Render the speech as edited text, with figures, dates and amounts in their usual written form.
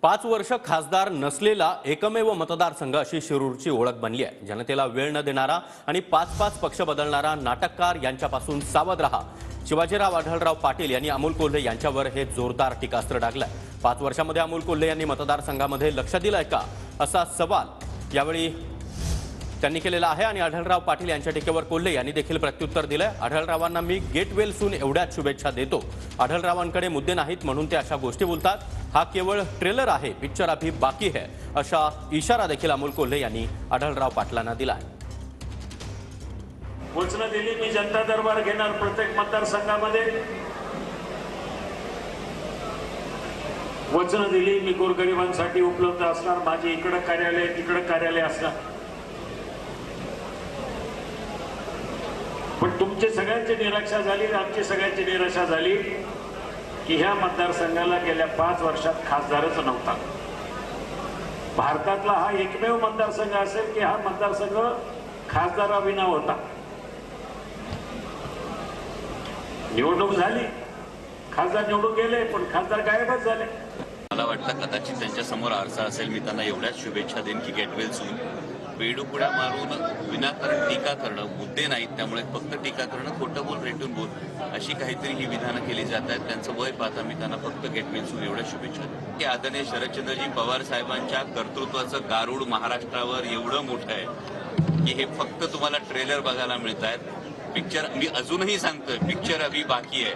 5 वर्ष खासदार नसलेला एकमेव मतदारसंघ अशी शिरूरची ओळख बनली आहे। जनतेला वेळ न देणारा आणि 5-5 पक्ष बदलणारा नाटककार यांच्यापासून सावध रहा। शिवाजीराव आढळराव पाटील यांनी अमोल कोल्हे यांच्यावर हे जोरदार टीकास्त्र डागलंय। 5 वर्षांमध्ये अमोल कोल्हे यांनी मतदारसंघामध्ये लक्ष दिलंय का असा सवाल यावेळी त्यांनी केलेला आहे आणि आढळराव पाटील यांच्या टीकेवर कोल्हे यांनी देखील प्रत्युत्तर दिलंय। आढळरावांना मी गेट वेल सून एवढ्याच शुभेच्छा देतो। आढळरावांकडे मुद्दे नाहीत म्हणून ते अशा गोष्टी बोलतात। हा केवळ ट्रेलर आहे, पिक्चर अभी बाकी है अशा इशारा देखील अमोल कोल्हे यांनी आढळराव पाटलांना दिला आहे। वचन दिली मी जनता दरबार घेणार प्रत्येक मतदारसंघामध्ये। वचन दिली मी गोरगरिबांसाठी उपलब्ध असणार, माझे इकडे कार्यालय तिकडे कार्यालय असणार। पण तुमचे सगळ्यांची निराशा झाली, आमची सगळ्यांची निराशा झाली की ह्या मतदारसंघाला गेल्या 5 वर्षात खासदारच नव्हता। भारतातला हा एकमेव मतदारसंघ असेल की हा मतदारसंघ खासदाराविना होता। निवडणूक झाली, खासदार निवडून गेले, पण खासदार गायबच झाले। मला वाटतं कदाचित त्यांच्या समोर आरसा असेल, मी त्यांना एवढ्याच शुभेच्छा देईन की गेट वेल सून। वेडूपुड्या मारून विनाकारण टीका करणं, मुद्दे नाहीत त्यामुळे फक्त टीका करणं, खोटं बोल रेटून बोल अशी काहीतरी ही विधानं केली जात आहेत। त्यांचं वय पाहता मी त्यांना फक्त गेट वेल सून एवढ्या शुभेच्छा देईन की आदरणीय शरदचंद्रजी पवार साहेबांच्या कर्तृत्वाचं गारुड महाराष्ट्रावर एवढं मोठं आहे की हे फक्त तुम्हाला ट्रेलर बघायला मिळत आहेत। पिक्चर मी अजूनही सांगतोय, पिक्चर अभी बाकी आहे।